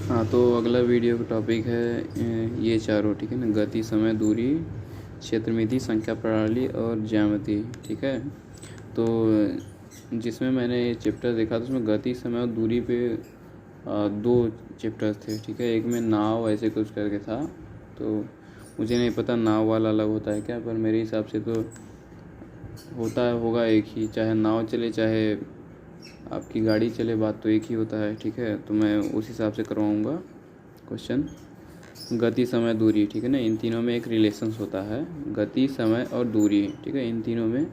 हाँ, तो अगला वीडियो का टॉपिक है ये चारों, ठीक है ना। गति, समय, दूरी, क्षेत्रमिति, संख्या प्रणाली और ज्यामिति, ठीक है। तो जिसमें मैंने ये चैप्टर देखा था उसमें गति, समय और दूरी पे दो चैप्टर्स थे, ठीक है। एक में नाव ऐसे कुछ करके था, तो मुझे नहीं पता नाव वाला अलग होता है क्या, पर मेरे हिसाब से तो होता होगा एक ही, चाहे नाव चले चाहे आपकी गाड़ी चले, बात तो एक ही होता है, ठीक है। तो मैं उस हिसाब से करवाऊँगा क्वेश्चन। गति, समय, दूरी, ठीक है ना, इन तीनों में एक रिलेशंस होता है। गति, समय और दूरी, ठीक है, इन तीनों में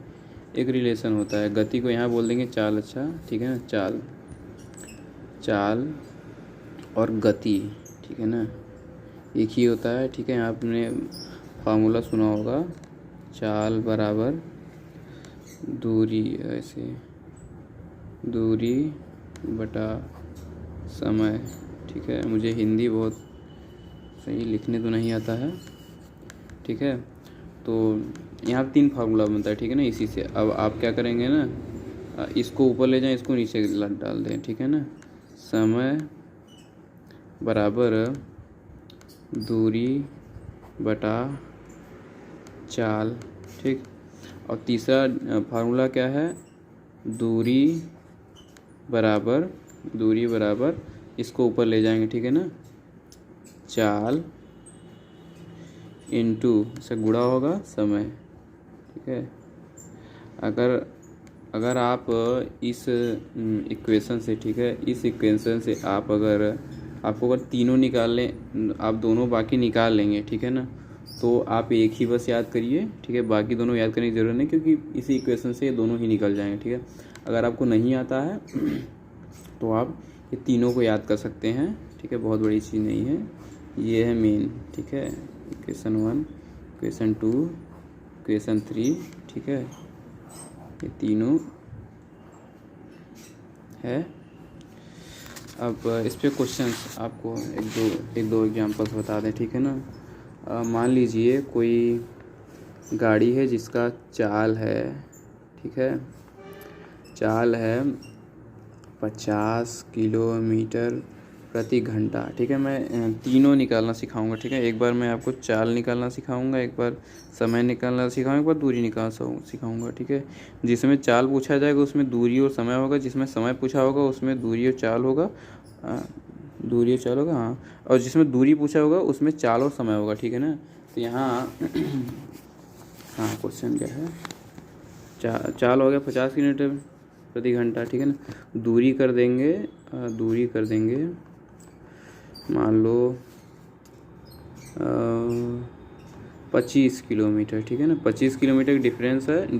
एक रिलेशन होता है। गति को यहाँ बोल देंगे चाल, अच्छा, ठीक है ना, चाल, चाल और गति, ठीक है ना, एक ही होता है, ठीक है। आपने फार्मूला सुना होगा, चाल बराबर दूरी, ऐसे दूरी बटा समय, ठीक है। मुझे हिंदी बहुत सही लिखने तो नहीं आता है, ठीक है। तो यहाँ 3 फार्मूला बनता है, ठीक है ना, इसी से। अब आप क्या करेंगे ना, इसको ऊपर ले जाएं, इसको नीचे डाल दें, ठीक है ना। समय बराबर दूरी बटा चाल, ठीक। और तीसरा फार्मूला क्या है, दूरी बराबर इसको ऊपर ले जाएंगे, ठीक है ना, चाल इंटू से गुणा होगा समय, ठीक है। अगर आप इस इक्वेशन से, ठीक है, इस इक्वेशन से आपको अगर तीनों निकाल लें, आप दोनों बाकी निकाल लेंगे, ठीक है ना, तो आप एक ही बस याद करिए, ठीक है। बाकी दोनों याद करने की ज़रूरत नहीं, क्योंकि इसी इक्वेशन से ये दोनों ही निकल जाएंगे, ठीक है। अगर आपको नहीं आता है तो आप ये तीनों को याद कर सकते हैं, ठीक है, बहुत बड़ी चीज़ नहीं है। ये है मेन, ठीक है, इक्वेशन 1, इक्वेशन 2, इक्वेशन 3, ठीक है, ये तीनों है। अब इस पे क्वेश्चंस आपको एक दो एग्जांपल्स बता दें, ठीक है ना। मान लीजिए कोई गाड़ी है जिसका चाल है, ठीक है, चाल है 50 किलोमीटर प्रति घंटा, ठीक है। मैं तीनों निकालना सिखाऊंगा, ठीक है। एक बार मैं आपको चाल निकालना सिखाऊंगा, एक बार समय निकालना सिखाऊंगा, एक बार दूरी निकालना सिखाऊंगा, ठीक है। जिसमें चाल पूछा जाएगा उसमें दूरी और समय होगा, जिसमें समय पूछा होगा उसमें दूरी और चाल होगा, दूरी और चाल होगा, हाँ। और जिसमें दूरी पूछा होगा उसमें चाल और समय होगा, ठीक है ना। तो यहाँ हाँ, क्वेश्चन क्या है, चाल हो गया 50 किलोमीटर प्रति घंटा, ठीक है ना। दूरी कर देंगे मान लो 25 किलोमीटर, ठीक है ना। 25 किलोमीटर डिफरेंस है,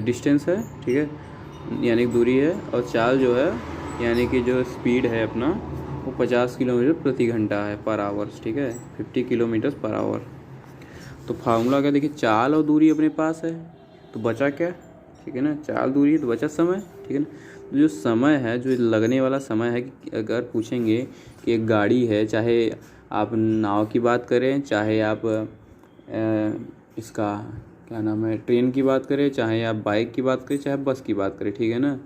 डिस्टेंस है, ठीक है, यानी दूरी है। और चाल जो है यानी कि जो स्पीड है अपना वो 50 किलोमीटर प्रति घंटा है, पर आवर्स, ठीक है, 50 किलोमीटर पर आवर। तो फार्मूला क्या, देखिए, चाल और दूरी अपने पास है, तो बचा क्या, ठीक है ना, चाल दूरी है तो बचा समय, ठीक है ना। तो जो समय है, जो लगने वाला समय है, कि अगर पूछेंगे कि एक गाड़ी है, चाहे आप नाव की बात करें, चाहे आप इसका क्या नाम है, ट्रेन की बात करें, चाहे आप बाइक की बात करें, चाहे बस की बात करें, ठीक है ना,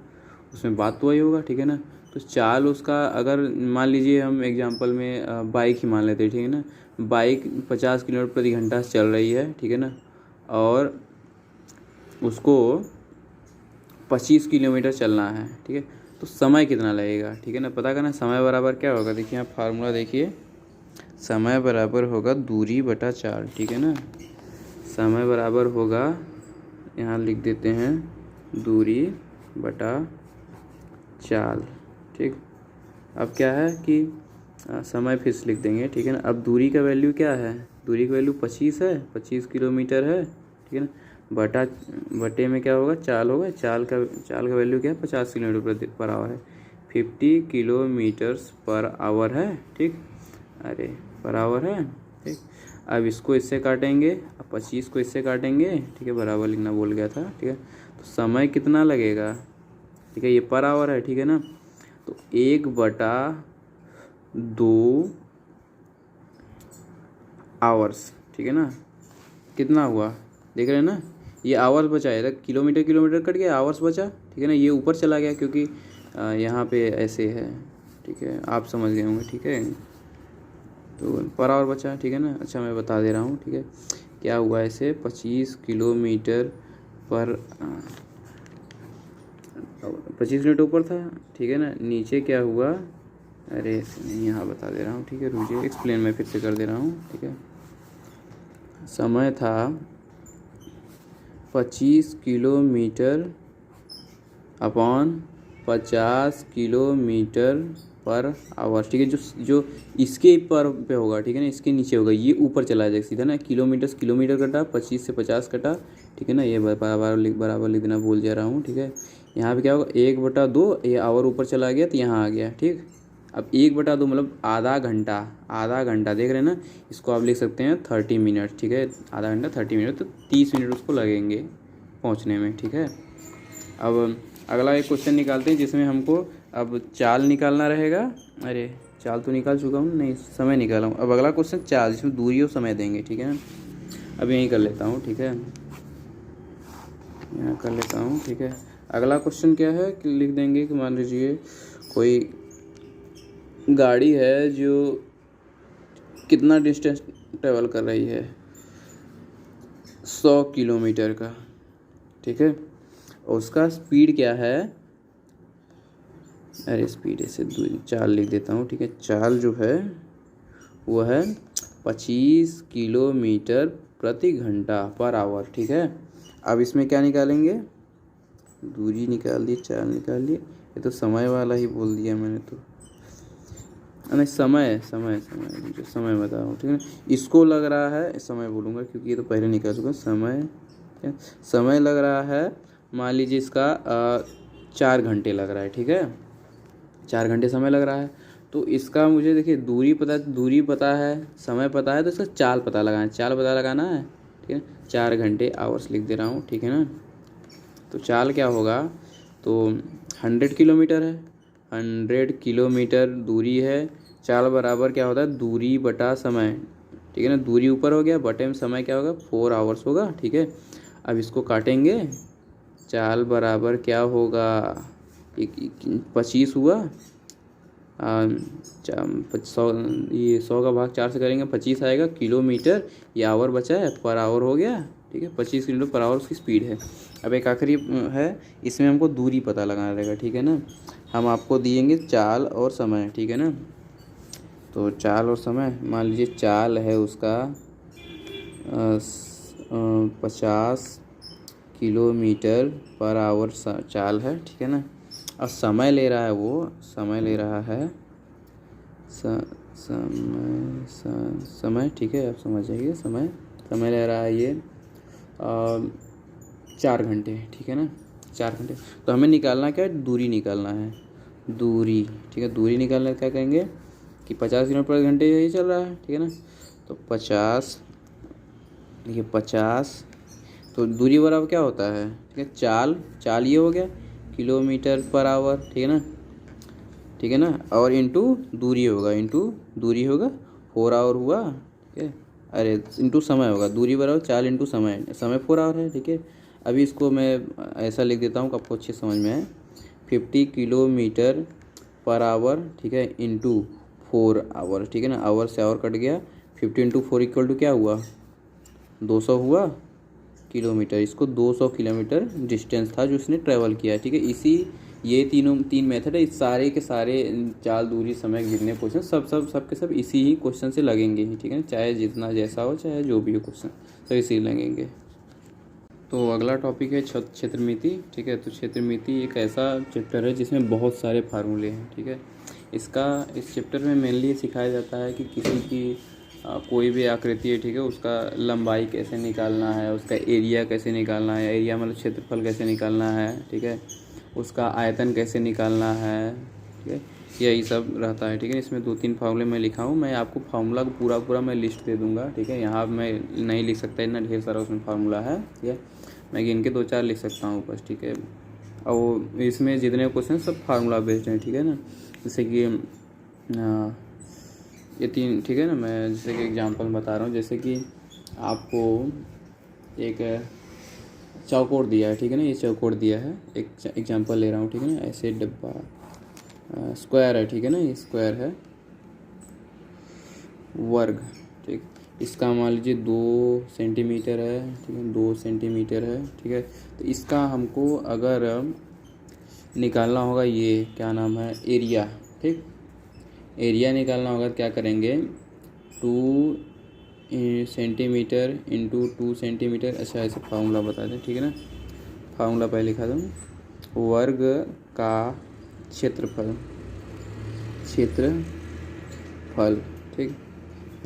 उसमें बात तो वही होगा, ठीक है ना। तो चाल उसका, अगर मान लीजिए हम एग्जांपल में बाइक ही मान लेते हैं, ठीक है ना। बाइक 50 किलोमीटर प्रति घंटा से चल रही है, ठीक है ना, और उसको 25 किलोमीटर चलना है, ठीक है। तो समय कितना लगेगा, ठीक है ना, पता करना। समय बराबर क्या होगा, देखिए यहाँ फार्मूला देखिए, समय बराबर होगा दूरी बटा चाल, ठीक है ना। समय बराबर होगा, यहाँ लिख देते हैं, दूरी बटा चाल, ठीक। अब क्या है कि समय फिर से लिख देंगे, ठीक है ना। अब दूरी का वैल्यू क्या है, दूरी का वैल्यू 25 है, 25 किलोमीटर है, ठीक है ना। बटे में क्या होगा, चाल होगा, चाल का वैल्यू क्या है, 50 किलोमीटर पर आवर है, 50 किलोमीटर्स पर आवर है, ठीक, अरे पर आवर है, ठीक। अब इसको इससे काटेंगे, अब 25 को इससे काटेंगे, ठीक है, बराबर लिखना भूल गया था, ठीक है। तो समय कितना लगेगा, ठीक है, ये पर आवर है, ठीक है ना। तो 1/2 आवर्स, ठीक है ना। कितना हुआ, देख रहे हैं ना, ये आवर्स बचा है, किलोमीटर कट गया, आवर्स बचा, ठीक है ना। ये ऊपर चला गया क्योंकि यहाँ पे ऐसे है, ठीक है, आप समझ गए होंगे, ठीक है। तो पर आवर बचा, ठीक है ना। अच्छा मैं बता दे रहा हूँ, ठीक है। क्या हुआ ऐसे 25 किलोमीटर पर 25 मिनट ऊपर था, ठीक है ना। नीचे क्या हुआ, अरे यहाँ बता दे रहा हूँ, ठीक है। रुकिए, एक्सप्लेन मैं फिर से कर दे रहा हूँ, ठीक है। समय था 25 kilometre upon 50 kilometre per hour, ठीक है। जो जो इसके पर पे होगा, ठीक है ना, इसके नीचे होगा, ये ऊपर चला जाएगा सीधा ना। किलोमीटर से किलोमीटर कटा, 25 से 50 कटा, ठीक है ना। ये बराबर लिख देना, भूल जा रहा हूँ, ठीक है। यहाँ पे क्या होगा 1/2, ये आवर ऊपर चला गया तो यहाँ आ गया, ठीक। अब 1/2 मतलब आधा घंटा, आधा घंटा देख रहे हैं ना। इसको आप लिख सकते हैं 30 मिनट, ठीक है। आधा घंटा 30 मिनट, तो 30 मिनट उसको लगेंगे पहुँचने में, ठीक है। अब अगला एक क्वेश्चन निकालते हैं जिसमें हमको अब चाल निकालना रहेगा। अरे चाल तो निकाल चुका हूँ, नहीं समय निकाला हूँ। अब अगला क्वेश्चन चाल, जिसमें दूरी और समय देंगे, ठीक है। अब यहीं कर लेता हूँ, ठीक है, यहाँ कर लेता हूँ, ठीक है। अगला क्वेश्चन क्या है कि लिख देंगे कि मान लीजिए कोई गाड़ी है जो कितना डिस्टेंस ट्रेवल कर रही है, 100 किलोमीटर का, ठीक है। और उसका स्पीड क्या है, अरे स्पीड ऐसे चाल लिख देता हूँ, ठीक है। चाल जो है वो है 25 किलोमीटर प्रति घंटा पर आवर, ठीक है। अब इसमें क्या निकालेंगे, दूरी निकाल दी, चाल निकाल ली। ये तो समय वाला ही बोल दिया मैंने तो, नहीं समय समय समय मुझे समय बताओ, ठीक है। इसको लग रहा है समय बोलूँगा क्योंकि ये तो पहले निकाल चुका। समय क्या, समय लग रहा है, मान लीजिए इसका 4 घंटे लग रहा है, ठीक है। 4 घंटे समय लग रहा है। तो इसका मुझे देखिए दूरी पता है, समय पता है, तो इसका चाल पता लगाना है, ठीक है। 4 घंटे आवर्स लिख दे रहा हूँ, ठीक है ना। तो चाल क्या होगा, तो 100 किलोमीटर है, 100 किलोमीटर दूरी है। चाल बराबर क्या होता है, दूरी बटा समय, ठीक है ना। दूरी ऊपर हो गया, बटे में समय क्या होगा, 4 आवर्स होगा, ठीक है। अब इसको काटेंगे, चाल बराबर क्या होगा, 25 हुआ, 100, ये 100 का भाग 4 से करेंगे 25 आएगा किलोमीटर, ये आवर बचा है, पर आवर हो गया, ठीक है। 25 किलोमीटर पर आवर उसकी स्पीड है। अब एक आखिरी है, इसमें हमको दूरी पता लगाना रहेगा, ठीक है ना। हम आपको दिएंगे चाल और समय, ठीक है ना। तो चाल और समय, मान लीजिए चाल है उसका 50 किलोमीटर पर आवर चाल है, ठीक है ना। और समय ले रहा है, वो समय ले रहा है समय, ठीक है। आप समझ जाइए, समय ले रहा है ये 4 घंटे, ठीक है ना, 4 घंटे। तो हमें निकालना क्या है, दूरी निकालना है, दूरी, ठीक है। दूरी निकालना क्या कहेंगे कि 50 किलोमीटर पर घंटे यही चल रहा है, ठीक है ना। तो 50, देखिए 50, तो दूरी बराबर क्या होता है, ठीक है। चाल ये हो गया किलोमीटर पर आवर, ठीक है ना। और इंटू दूरी होगा 4 आवर हुआ, ठीक है। अरे इंटू समय होगा, दूरी बराबर चाल इंटू समय 4 आवर है, ठीक है। अभी इसको मैं ऐसा लिख देता हूँ कि आपको अच्छे समझ में आए। 50 किलोमीटर पर आवर, ठीक है, इंटू 4 आवर, ठीक है ना। आवर से आवर कट गया, 50 इंटू 4 इक्वल टू क्या हुआ, 200 हुआ किलोमीटर। इसको 200 किलोमीटर डिस्टेंस था जो इसने ट्रैवल किया, ठीक है। ये तीन मेथड है, इस सारे के सारे चाल, दूरी, समय, जितने क्वेश्चन सब के सब इसी ही क्वेश्चन से लगेंगे ही, ठीक है। चाहे जितना जैसा हो, चाहे जो भी हो क्वेश्चन, सब इसी लगेंगे। तो अगला टॉपिक है क्षेत्रमिति, ठीक है। तो क्षेत्रमिति एक ऐसा चैप्टर है जिसमें बहुत सारे फार्मूले हैं, ठीक है। इस चैप्टर में मेनली सिखाया जाता है कि किसी की कोई भी आकृति है, ठीक है, उसका लंबाई कैसे निकालना है, उसका एरिया कैसे निकालना है, एरिया मतलब क्षेत्रफल कैसे निकालना है, ठीक है, उसका आयतन कैसे निकालना है, ठीक है। यही सब रहता है, ठीक है। इसमें 2-3 फार्मूले मैं लिखा हूँ, मैं आपको फार्मूला को पूरा मैं लिस्ट दे दूँगा, ठीक है। यहाँ मैं नहीं लिख सकता, इतना ढेर सारा उसमें फार्मूला है, ठीक है। मैं गिन के 2-4 लिख सकता हूँ बस, ठीक है। और इसमें जितने क्वेश्चन सब फार्मूला बेस्ड हैं, ठीक है ना। जैसे कि ये 3, ठीक है ना। मैं जैसे कि एग्जांपल बता रहा हूँ, जैसे कि आपको एक चौकोर दिया है, ठीक है ना। ये चौकोर दिया है, एक एग्जांपल ले रहा हूँ, ठीक है ना। ऐसे डब्बा स्क्वायर है, ठीक है ना, ये स्क्वायर है। वर्ग, ठीक। इसका मान लीजिए 2 सेंटीमीटर है, ठीक है, 2 सेंटीमीटर है, ठीक है। तो इसका हमको अगर निकालना होगा, ये क्या नाम है, एरिया, ठीक। एरिया निकालना होगा तो क्या करेंगे, 2 सेंटीमीटर इंटू 2 सेंटीमीटर। अच्छा ऐसे फार्मूला बता दें, ठीक है ना। फार्मूला पहले लिखा दूँ, वर्ग का क्षेत्रफल, क्षेत्रफल, ठीक।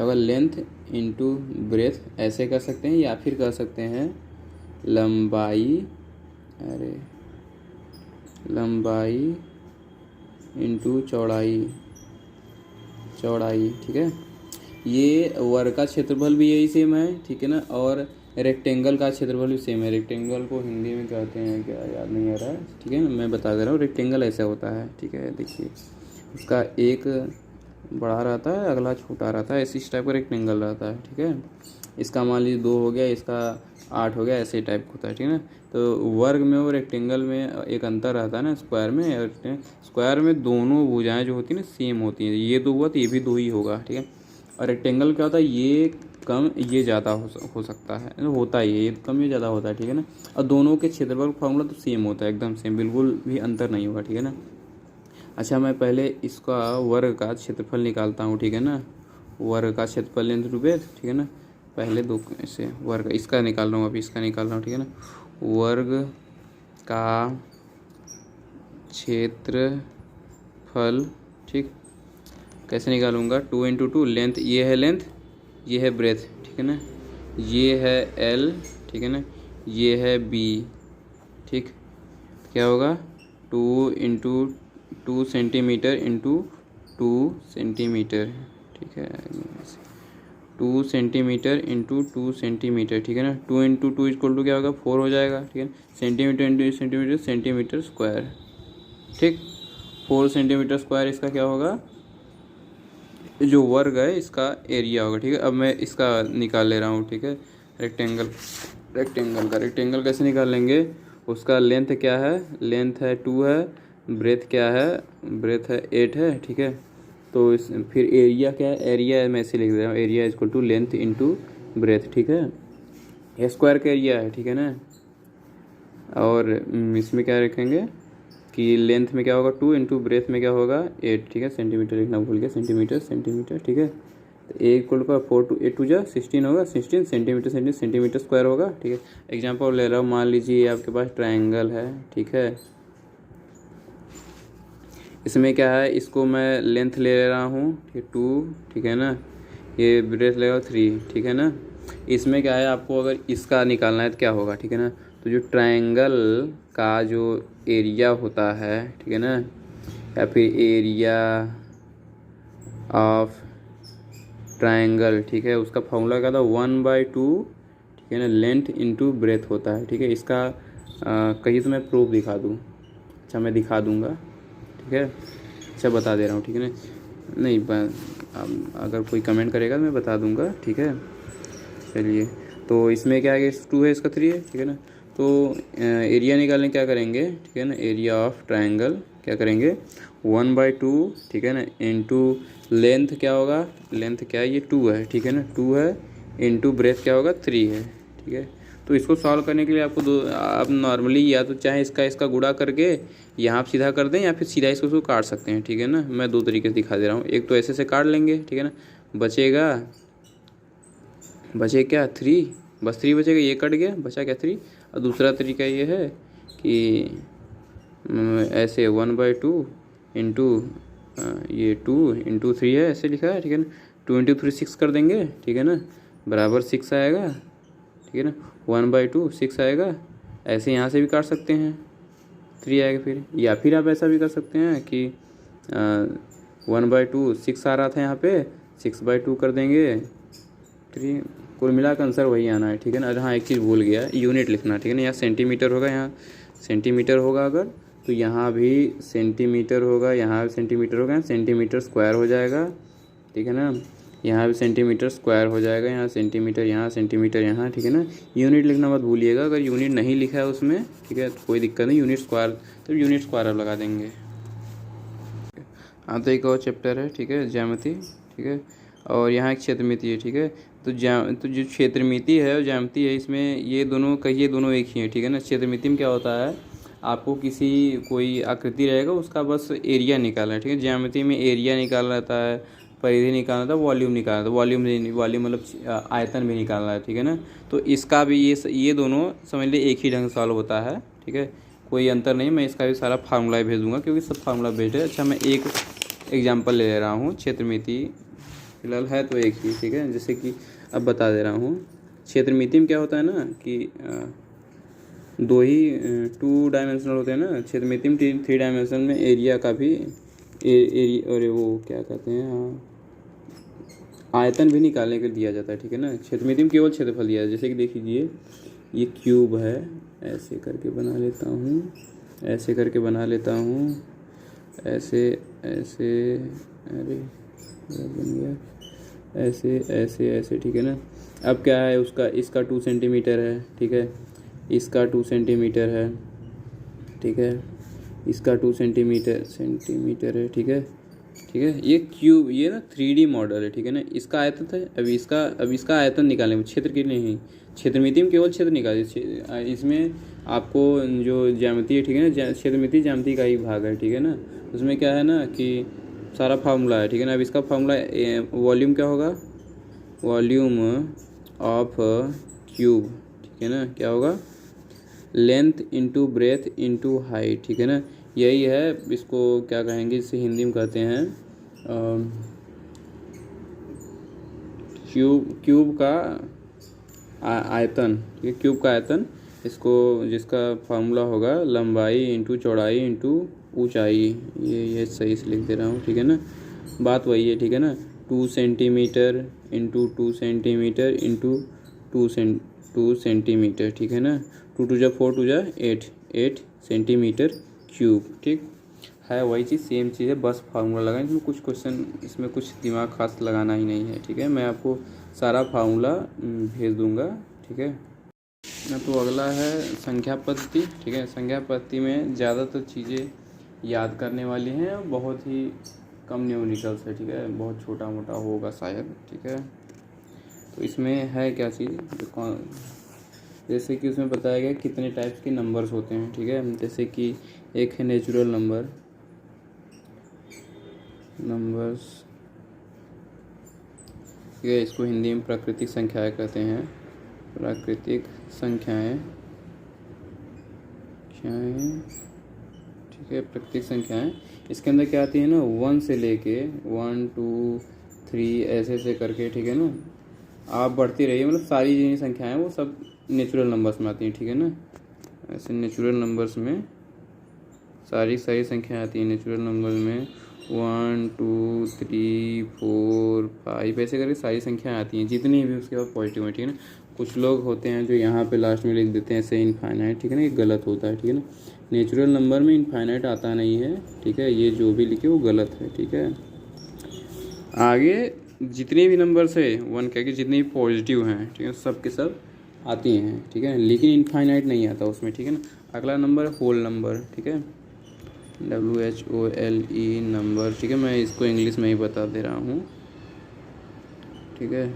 अगर लेंथ इंटू ब्रेथ ऐसे कर सकते हैं, या फिर कर सकते हैं लंबाई, अरे लंबाई इंटू चौड़ाई, चौड़ाई, ठीक है। ये वर्ग का क्षेत्रफल भी यही सेम है, ठीक है ना। और रेक्टेंगल का क्षेत्रफल भी सेम है। रेक्टेंगल को हिंदी में कहते हैं क्या, याद नहीं आ रहा है, ठीक है ना। मैं बता दे रहा हूँ, रेक्टेंगल ऐसा होता है, ठीक है। देखिए उसका एक बड़ा रहता है, अगला छोटा रहता है, इस टाइप का रेक्टेंगल रहता है, ठीक है। इसका मान लीजिए 2 हो गया, इसका 8 हो गया, ऐसे टाइप होता है, ठीक है ना। तो वर्ग में और रेक्टेंगल में एक अंतर रहता है ना, स्क्वायर में। और स्क्वायर में दोनों भुजाएं जो होती हैं ना सेम होती हैं, ये 2 हुआ तो ये भी 2 ही होगा, ठीक है। और रेक्टेंगल क्या होता है, ये कम ये ज़्यादा हो सकता है, होता ही है, ये कम ये ज़्यादा होता है, ठीक है ना। और दोनों के क्षेत्रफल का फॉर्मूला तो सेम होता है, एकदम सेम, बिल्कुल भी अंतर नहीं होगा, ठीक है ना। अच्छा मैं पहले इसका वर्ग का क्षेत्रफल निकालता हूँ, ठीक है ना। वर्ग का क्षेत्रफल लेंथ रुपये, ठीक है ना। पहले दो ऐसे वर्ग इसका निकाल रहा हूँ, अभी इसका निकाल रहा हूँ, ठीक है ना। वर्ग का क्षेत्रफल, ठीक। कैसे निकालूंगा, 2 इंटू 2, लेंथ ये है, लेंथ ये है ब्रेथ, ठीक है ना। ये है एल, ठीक है ना। ये है बी, ठीक। क्या होगा, 2 इंटू 2 सेंटीमीटर इंटू 2 सेंटीमीटर, ठीक है। 2 सेंटीमीटर इंटू 2 सेंटीमीटर, ठीक है ना। 2 इंटू 2 इक्वल टू क्या होगा, 4 हो जाएगा, ठीक है। Centimetre into centimetre, centimetre square, ठीक। 4 सेंटीमीटर स्क्वायर इसका क्या होगा, जो वर्ग है इसका एरिया होगा, ठीक है। अब मैं इसका निकाल ले रहा हूँ, ठीक है। रेक्टेंगल कैसे निकाल लेंगे, उसका लेंथ क्या है, लेंथ है 2 है, ब्रेथ क्या है, ब्रेथ है 8 है, ठीक है। तो इस फिर एरिया क्या है, एरिया मैं ऐसे लिख दे रहा हूँ, area equal to length into breadth, ठीक है। ये स्क्वायर का एरिया है, ठीक है ना। और इसमें क्या रखेंगे कि लेंथ में क्या होगा 2 इंटू ब्रेथ में क्या होगा 8, ठीक है। सेंटीमीटर लिखना भूल गया, सेंटीमीटर सेंटीमीटर, ठीक है। तो ए इक्वल का 4 टू 8 टू जा 16 होगा, 16 सेंटीमीटर सेंटीमीटर स्क्वायर होगा, ठीक है। एग्जाम्पल ले रहा हूँ, मान लीजिए आपके पास ट्रायंगल है, ठीक है। इसमें क्या है, इसको मैं लेंथ ले रहा हूँ, ठीक 2, ठीक है ना। ये ब्रेथ लेगा 3, ठीक है ना। इसमें क्या है, आपको अगर इसका निकालना है तो क्या होगा, ठीक है ना। तो जो ट्रायंगल का जो एरिया होता है, ठीक है ना, या फिर एरिया ऑफ ट्रायंगल, ठीक है, उसका फॉर्मूला क्या था 1/2, ठीक है ना, लेंथ इंटू ब्रेथ होता है, ठीक है। इसका कहीं तो मैं प्रूफ दिखा दूँ, अच्छा मैं दिखा दूँगा, ठीक है। अच्छा बता दे रहा हूँ, ठीक है ना। नहीं अगर कोई कमेंट करेगा तो मैं बता दूँगा, ठीक है। चलिए, तो इसमें क्या है, 2 है, इसका 3 है, ठीक है ना। तो एरिया निकालने क्या करेंगे, ठीक है ना, एरिया ऑफ ट्रायंगल क्या करेंगे 1/2, ठीक है ना, इंटू लेंथ क्या होगा, लेंथ क्या है, ये 2 है, ठीक है ना, 2 है, इंटू ब्रेथ क्या होगा 3 है, ठीक है। तो इसको सॉल्व करने के लिए आपको आप नॉर्मली या तो चाहे इसका गुणा करके यहाँ आप सीधा कर दें, या फिर सीधा इसको काट सकते हैं, ठीक है ना। मैं 2 तरीके से दिखा दे रहा हूँ, एक तो ऐसे से काट लेंगे, ठीक है ना। बचे क्या 3, बस 3 बचेगा, ये कट गया, बचा क्या 3। और दूसरा तरीका ये है कि ऐसे 1/2 इंटू ये 2 इंटू 3 है, ऐसे लिखा है, ठीक है ना। 2 इंटू 3 6 कर देंगे, ठीक है ना, बराबर 6 आएगा, ठीक है ना। 1/2 6 आएगा, ऐसे यहाँ से भी काट सकते हैं, 3 आएगा फिर। या फिर आप ऐसा भी कर सकते हैं कि 1/2 6 आ रहा था यहाँ पे, 6/2 कर देंगे 3, कुल मिला कर आंसर वही आना है, ठीक है ना। हाँ एक चीज़ भूल गया, यूनिट लिखना, ठीक है ना। यहाँ सेंटीमीटर होगा, यहाँ सेंटीमीटर होगा, अगर तो यहाँ भी सेंटीमीटर होगा, यहाँ भी सेंटीमीटर होगा, सेंटीमीटर स्क्वायर हो जाएगा, ठीक है ना। यहाँ भी सेंटीमीटर स्क्वायर हो जाएगा, यहाँ सेंटीमीटर यहाँ, ठीक है ना। यूनिट लिखना मत भूलिएगा, अगर यूनिट नहीं लिखा है उसमें, ठीक है, तो कोई दिक्कत नहीं, यूनिट स्क्वायर तो यूनिट स्क्वायर आप लगा देंगे। हाँ तो एक और चैप्टर है, ठीक है, ज्यामिति, ठीक है। और यहाँ एक क्षेत्रमिति है, ठीक है। तो जो क्षेत्रमिति है और ज्यामिति है, इसमें ये दोनों एक ही हैं, ठीक है ना। क्षेत्रमिति में क्या होता है, आपको कोई आकृति रहेगा उसका बस एरिया निकालना है, ठीक है। ज्यामिति में एरिया निकालना रहता है, परिधि निकालना रहता है, वॉल्यूम निकालना था, वॉल्यूम मतलब आयतन भी निकालना है, ठीक है ना। तो इसका भी ये दोनों समझ लीजिए एक ही ढंग से सॉल्व होता है, ठीक है, कोई अंतर नहीं। मैं इसका भी सारा फार्मूला भेज दूँगा क्योंकि सब फार्मूला बेस्ड है। अच्छा, मैं एक एग्जाम्पल ले रहा हूँ। क्षेत्रमिति फिलहाल है तो एक ही, ठीक है। जैसे कि अब बता दे रहा हूँ, क्षेत्रमिति में क्या होता है ना कि दो ही 2 डायमेंशनल होते हैं ना। क्षेत्रमिति में 3 डायमेंशन में एरिया का भी एरिया और वो क्या कहते हैं, हाँ, आयतन भी निकालने के लिए दिया जाता है, ठीक है ना। क्षेत्रमिति में केवल क्षेत्रफल दिया है। जैसे कि देख लीजिए, ये क्यूब है, ऐसे करके बना लेता हूँ, ऐसे करके बना लेता हूँ, ऐसे ऐसे, अरे बन गया, ऐसे ऐसे ऐसे, ठीक है ना। अब क्या है इसका 2 सेंटीमीटर है, ठीक है, इसका 2 सेंटीमीटर है, ठीक है, इसका 2 सेंटीमीटर है, ठीक है, ठीक है। ये क्यूब, ये ना 3D मॉडल है, ठीक है ना। इसका आयतन था, अब इसका आयतन निकालने में, क्षेत्र के नहीं, क्षेत्रमिति में केवल क्षेत्र निकाले। इसमें आपको जो ज्यामिति है, ठीक है ना, क्षेत्रमिति ज्यामिति का ही भाग है, ठीक है ना। उसमें क्या है ना कि सारा फार्मूला है, ठीक है ना। अब इसका फार्मूला वॉल्यूम क्या होगा, वॉल्यूम ऑफ क्यूब, ठीक है ना, क्या होगा, length into breath into height, ठीक है ना। यही है, इसको क्या कहेंगे, इसे हिंदी में कहते हैं क्यूब का आयतन, ठीक है, क्यूब का आयतन। इसको जिसका फार्मूला होगा लंबाई इंटू चौड़ाई इंटू ऊंचाई, ये सही से लिख दे रहा हूँ, ठीक है ना। बात वही है, ठीक है ना। 2 centimetre into 2 centimetre into 2 centimetre, ठीक है ना। 2 2 जा 4 2 जा 8 सेंटीमीटर क्यूब, ठीक है। वही चीज़, सेम चीज़ है, बस फार्मूला लगाएं। इसमें कुछ क्वेश्चन, इसमें कुछ दिमाग खास लगाना ही नहीं है, ठीक है। मैं आपको सारा फार्मूला भेज दूंगा, ठीक है ना। तो अगला है संख्या पद्धति, ठीक है। संख्या पद्धति में ज़्यादातर चीज़ें याद करने वाली हैं, बहुत ही कम न्यूमेरिकल्स है, ठीक है, बहुत छोटा मोटा होगा शायद, ठीक है। तो इसमें है क्या चीज़, जैसे कि उसमें बताया गया कितने टाइप्स के नंबर्स होते हैं, ठीक है। जैसे कि एक है नेचुरल नंबर्स, ठीक है, इसको हिंदी में प्राकृतिक संख्याएं कहते हैं, प्राकृतिक संख्याएं, ठीक है, प्राकृतिक संख्याएं। इसके अंदर क्या आती है ना, 1 से लेके 1 2 3 ऐसे ऐसे करके, ठीक है ना। आप बढ़ती रहिए, मतलब सारी जितनी संख्याएं वो सब नेचुरल नंबर्स में आती हैं, ठीक है ना। ऐसे नेचुरल नंबर्स में सारी संख्याएं आती हैं नेचुरल नंबर्स में, 1 2 3 4 5 ऐसे करके सारी संख्याएं आती हैं, जितनी भी उसके बाद पॉजिटिव है, ठीक है ना। कुछ लोग होते हैं जो यहाँ पे लास्ट में लिख देते हैं ऐसे इनफाइनाइट, ठीक है ना, ये गलत होता है, ठीक है ना। नेचुरल नंबर में इनफाइनाइट आता नहीं है, ठीक है, ये जो भी लिखे वो गलत है, ठीक है। आगे जितने भी नंबर्स है 1 कह के, जितने भी पॉजिटिव हैं, ठीक है, सब के सब आती हैं, ठीक है, लेकिन इनफाइनाइट नहीं आता उसमें, ठीक है ना। अगला नंबर होल नंबर, ठीक है, WHOLE नंबर, ठीक है। मैं इसको इंग्लिश में ही बता दे रहा हूँ, ठीक है,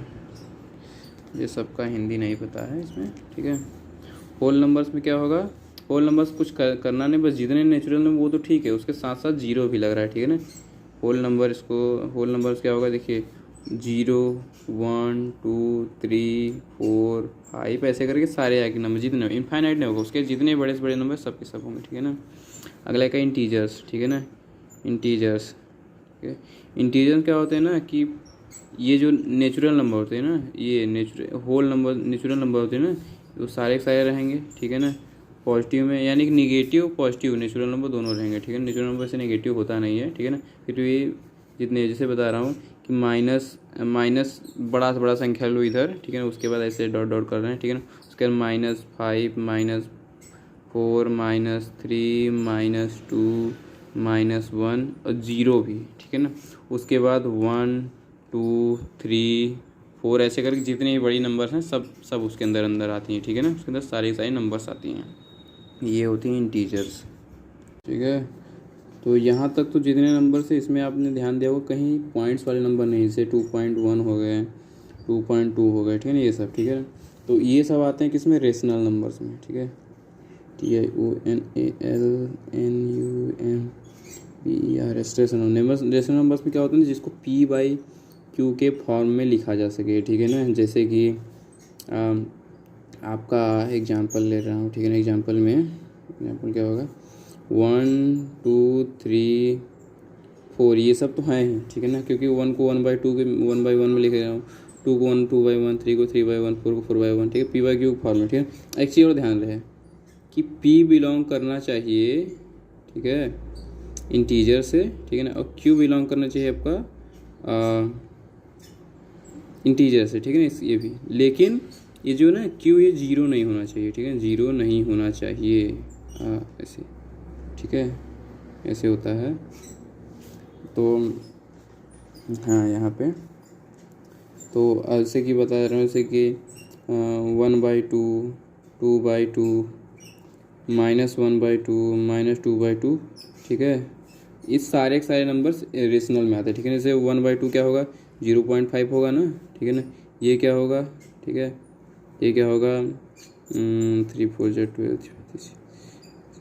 ये सबका हिंदी नहीं पता है इसमें, ठीक है। होल नंबर्स में क्या होगा, होल नंबर्स कुछ करना नहीं, बस जितने नेचुरल नंबर वो तो ठीक है, उसके साथ साथ जीरो भी लग रहा है, ठीक है ना। होल नंबर्स क्या होगा, देखिए 0 1 2 3 4 5 ऐसे करके सारे आएंगे नंबर, जितने इनफाइनाइट नहीं होगा, उसके जितने बड़े से बड़े नंबर सब के सब होंगे, ठीक है ना। अगला का इंटीजर्स, ठीक है ना, इंटीजर्स, ठीक है। इंटीजर्स क्या होते हैं ना कि ये जो नेचुरल नंबर होते हैं ना, ये नेचुरल नंबर होते हैं ना, वो सारे के सारे रहेंगे, ठीक है ना। पॉजिटिव में, यानी कि निगेटिव पॉजिटिव नेचुरल नंबर दोनों रहेंगे, ठीक है। नेचुरल नंबर से नेगेटिव होता नहीं है, ठीक है ना। फिर भी जितने, जैसे बता रहा हूँ कि माइनस बड़ा से बड़ा संख्या लो इधर, ठीक है ना, उसके बाद ऐसे डॉट डॉट कर रहे हैं, ठीक है ना। उसके बाद -5 -4 -3 -2 -1 और 0 भी, ठीक है ना। उसके बाद 1 2 3 4 ऐसे करके जितनी भी बड़ी नंबर्स हैं सब उसके अंदर आती हैं, ठीक है ना। उसके अंदर सारी नंबर्स आती हैं, ये होती हैं इंटीजर्स, ठीक है। तो यहाँ तक तो जितने नंबर से इसमें आपने ध्यान दिया होगा कहीं पॉइंट्स वाले नंबर नहीं, जैसे 2.1 हो गए, 2.2 हो गए, ठीक है ना, ये सब, ठीक है। तो ये सब आते हैं किसमें, रेशनल नंबर्स में, ठीक है। TIONALNUMBERS rational numbers. Rational numbers में क्या होता है जिसको P/Q के फॉर्म में लिखा जा सके, ठीक है ना। जैसे कि आपका एग्जांपल ले रहा हूँ, ठीक है ना। एग्जांपल क्या होगा, 1 2 3 4 ये सब तो हैं ही, ठीक है ना, क्योंकि 1 को 1/2 के 1/1 में लिख रहा हूँ, 2 को 2/1, 3 को 3/1, 4 को 4/1, ठीक है, P/Q फॉर्म में, ठीक है। एक चीज़ और ध्यान रहे कि P बिलोंग करना चाहिए, ठीक है, इंटीजर से, ठीक है ना, और Q बिलोंग करना चाहिए आपका इंटीजर से, ठीक है ना, ये भी। लेकिन ये जो ना Q ये 0 नहीं होना चाहिए, ठीक है, 0 नहीं होना चाहिए, ऐसे, ठीक है, ऐसे होता है। तो हाँ यहाँ पे तो ऐसे कि बता रहा हूँ, जैसे कि 1/2, 2/2, -1/2, -2/2, ठीक है। इस सारे के सारे नंबर्स रेशनल में आते हैं, ठीक है। जैसे 1/2 क्या होगा, 0.5 होगा ना, ठीक है ना। ये क्या होगा, ठीक है, ये क्या होगा, 3 4 12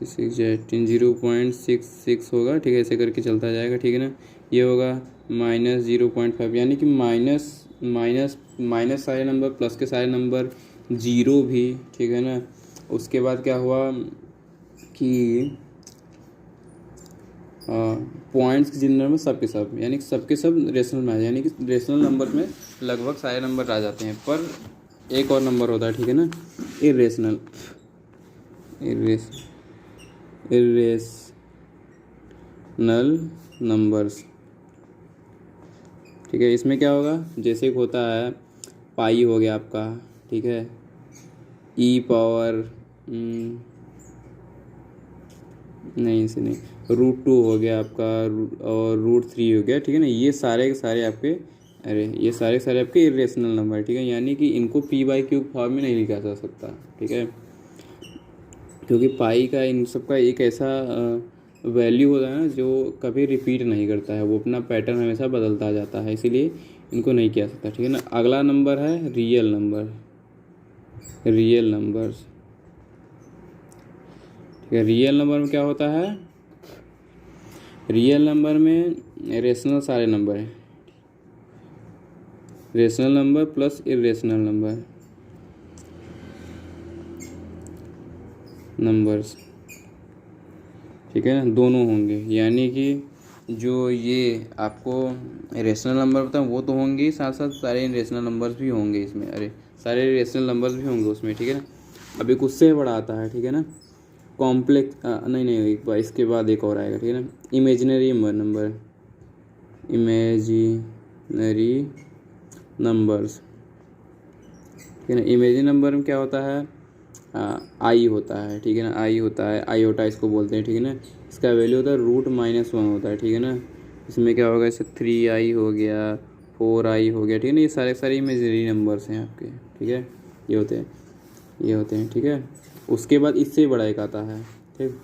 6 18 0.66 होगा, ठीक है, ऐसे करके चलता जाएगा, ठीक है ना। ये होगा -0.5, यानी कि माइनस सारे नंबर, प्लस के सारे नंबर, जीरो भी, ठीक है ना। उसके बाद क्या हुआ कि पॉइंट्स के जिन में सब के सब, यानी कि सब के सब रेशनल में आ जाए, यानी कि रेशनल नंबर में लगभग सारे नंबर आ जाते हैं। पर एक और नंबर होता है, ठीक है ना, इरेशनल नंबर्स, ठीक है। इसमें क्या होगा, जैसे एक होता है पाई हो गया आपका, ठीक है, E⁻, नहीं इसे नहीं, √2 हो गया आपका, और √3 हो गया, ठीक है ना। ये सारे के सारे आपके, ये सारे के सारे आपके इरेशनल नंबर, ठीक है, यानी कि इनको P/Q फॉर्म में नहीं लिखा जा सकता, ठीक है, क्योंकि पाई का इन सब का एक ऐसा वैल्यू होता है ना जो कभी रिपीट नहीं करता है, वो अपना पैटर्न हमेशा बदलता जाता है, इसीलिए इनको नहीं किया सकता, ठीक है ना। अगला नंबर है रियल नंबर्स, ठीक है। रियल नंबर में क्या होता है, रियल नंबर में रेशनल सारे नंबर हैं, rational number plus irrational numbers, ठीक है ना, दोनों होंगे। यानी कि जो ये आपको रेशनल नंबर बताऊँ वो तो होंगे, साथ साथ सारे रेशनल नंबर्स भी होंगे इसमें, सारे रेशनल नंबर्स भी होंगे उसमें, ठीक है ना। अब एक उससे बड़ा आता है, ठीक है ना, कॉम्प्लेक्स, नहीं एक बार इसके बाद एक और आएगा, ठीक है ना, इमेजिनरी नंबर्स, ठीक है ना। इमेजिनरी नंबर में क्या होता है, आई होता है, ठीक है ना, आई होता है, आयोटा इसको बोलते हैं, ठीक है ना। इसका वैल्यू होता है √-1 होता है, ठीक है ना। इसमें क्या होगा, जैसे 3i हो गया, 4i हो गया, ठीक है ना। ये सारे इमेजिनरी नंबर्स हैं आपके, ठीक है, ये होते हैं, ठीक है। उसके बाद इससे बड़ा एक आता है, ठीक,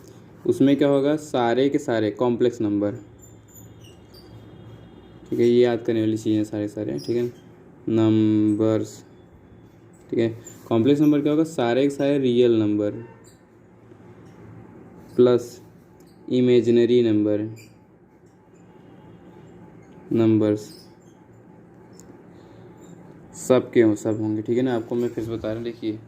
उसमें क्या होगा, सारे के सारे कॉम्प्लेक्स नंबर, ठीक है, ये याद करने वाली चीज़ें सारे, ठीक है, नंबर्स, ठीक है। कॉम्प्लेक्स नंबर क्या होगा, सारे के सारे real number plus imaginary numbers, सब होंगे, ठीक है ना। आपको मैं फिर से बता रहा हूँ, देखिए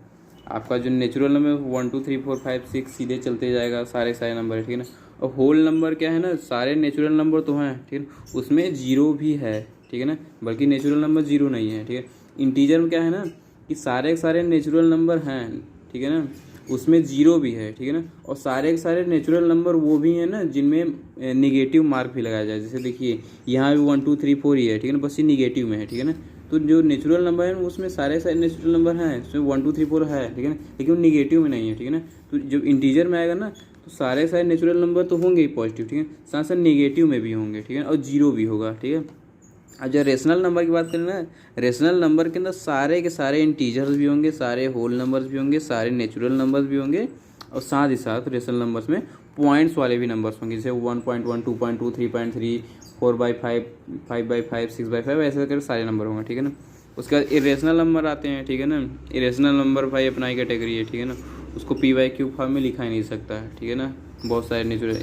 आपका जो नेचुरल नंबर 1 2 3 4 5 6 सीधे चलते जाएगा, सारे नंबर, ठीक है ना। और होल नंबर क्या है ना, सारे नेचुरल नंबर तो हैं, ठीक है, उसमें जीरो भी है, ठीक है ना, बल्कि नेचुरल नंबर जीरो नहीं है, ठीक है। इंटीजर में क्या है ना कि सारे नेचुरल नंबर हैं, ठीक है ना, उसमें जीरो भी है, ठीक है ना। और सारे नेचुरल नंबर वो भी हैं ना जिनमें निगेटिव मार्क भी लगाया जाए, जैसे देखिए यहाँ भी 1 2 3 4 ही है, ठीक है ना, बस ये निगेटिव में है, ठीक है ना। तो जो नेचुरल नंबर है उसमें सारे नेचुरल नंबर हैं, उसमें 1 2 3 4 है, ठीक है ना, लेकिन वो निगेटिव में नहीं है, ठीक है ना। तो जब इंटीजर में आएगा ना तो सारे नेचुरल नंबर तो होंगे ही पॉजिटिव, ठीक है, साथ साथ निगेटिव में भी होंगे, ठीक है, और जीरो भी होगा, ठीक है। अब जब रेशनल नंबर की बात करें ना, रेशनल नंबर के अंदर सारे के सारे इंटीजर्स भी होंगे, सारे होल नंबर्स भी होंगे, सारे नेचुरल नंबर्स भी होंगे, और साथ ही साथ रेशनल नंबर्स में पॉइंट्स वाले भी नंबर्स होंगे, जैसे 1.1, 2.2, 3.3, 4/5, 5/5, 6/5, ऐसे करके सारे नंबर होंगे, ठीक है ना। उसके बाद इरेशनल नंबर आते हैं, ठीक है ना। इरेशनल नंबर भाई अपना ही कैटेगरी है, ठीक है ना। उसको PY क्यूब फॉर्म में लिखा ही नहीं सकता है, ठीक है ना। बहुत सारे नेचुरल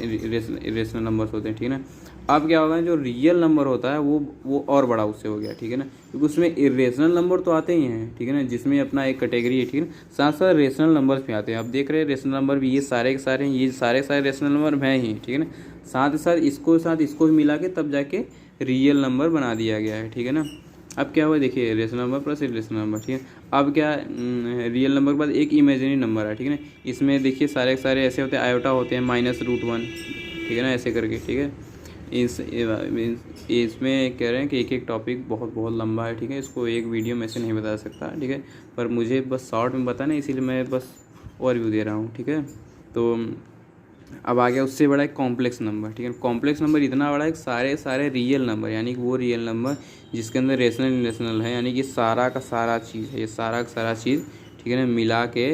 इरेशनल नंबर्स होते हैं, ठीक है ना। अब क्या होगा, जो रियल नंबर होता है वो और बड़ा उससे हो गया, ठीक है ना, क्योंकि उसमें इरेशनल नंबर तो आते ही हैं, ठीक है ना, जिसमें अपना एक कैटेगरी है, ठीक है ना। साथ साथ रेशनल नंबर्स भी आते हैं। आप देख रहे हैं रेशनल नंबर भी, ये सारे के सारे रेशनल नंबर हैं ही, ठीक है ना। साथ ही साथ इसको भी मिला के तब जाके रियल नंबर बना दिया गया है, ठीक है ना। अब क्या हुआ, देखिए rational number plus irrational number, ठीक है। अब क्या, रियल नंबर के बाद एक इमेजिनरी नंबर है, ठीक है ना। इसमें देखिए सारे के सारे ऐसे होते हैं, आयोटा होते हैं, -√1, ठीक है ना, ऐसे करके, ठीक है। इसमें कह रहे हैं कि एक टॉपिक बहुत बहुत लंबा है, ठीक है, इसको एक वीडियो में से नहीं बता सकता, ठीक है, पर मुझे बस शॉर्ट में बताना, इसीलिए मैं बस ओवरव्यू दे रहा हूँ, ठीक है। तो अब आ गया उससे बड़ा एक कॉम्प्लेक्स नंबर, ठीक है। कॉम्प्लेक्स नंबर इतना बड़ा है कि सारे रियल नंबर, यानी कि वो रियल नंबर जिसके अंदर रेशनल इरेशनल है, यानी कि सारा का सारा चीज़ है, ये सारा का सारा चीज़, ठीक है ना, मिला के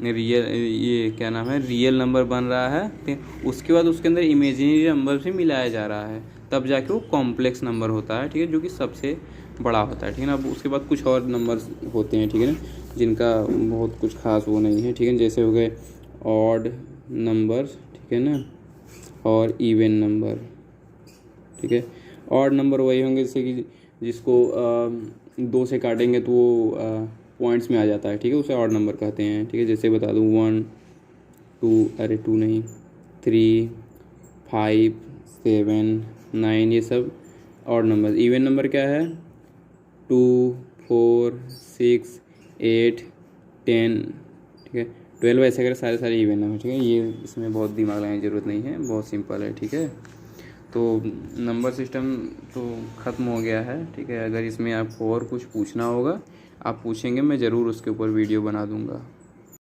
रियल, ये क्या नाम है, रियल नंबर बन रहा है, ठीक है। उसके बाद उसके अंदर इमेजिनरी नंबर से मिलाया जा रहा है, तब जाके वो कॉम्प्लेक्स नंबर होता है, ठीक है, जो कि सबसे बड़ा होता है, ठीक है ना। अब उसके बाद कुछ और नंबर्स होते हैं, ठीक है ना, जिनका बहुत कुछ खास वो नहीं है, ठीक है, जैसे हो गए ऑड नंबर, ठीक है ना, और इवन नंबर, ठीक है। ऑड नंबर वही होंगे जैसे कि जिसको 2 से काटेंगे तो वो पॉइंट्स में आ जाता है, ठीक है, उसे ऑड नंबर कहते हैं, ठीक है। जैसे बता दूँ 1, 2, अरे 2 नहीं, 3, 5, 7, 9, ये सब ऑड नंबर। इवन नंबर क्या है, 2, 4, 6, 8, 10, ठीक है, 12, ऐसे कर सारे इवन नंबर, ठीक है। ये इसमें बहुत दिमाग लगाने की ज़रूरत नहीं है, बहुत सिंपल है, ठीक है। तो नंबर सिस्टम तो ख़त्म हो गया है, ठीक है। अगर इसमें आपको और कुछ पूछना होगा आप पूछेंगे, मैं ज़रूर उसके ऊपर वीडियो बना दूँगा।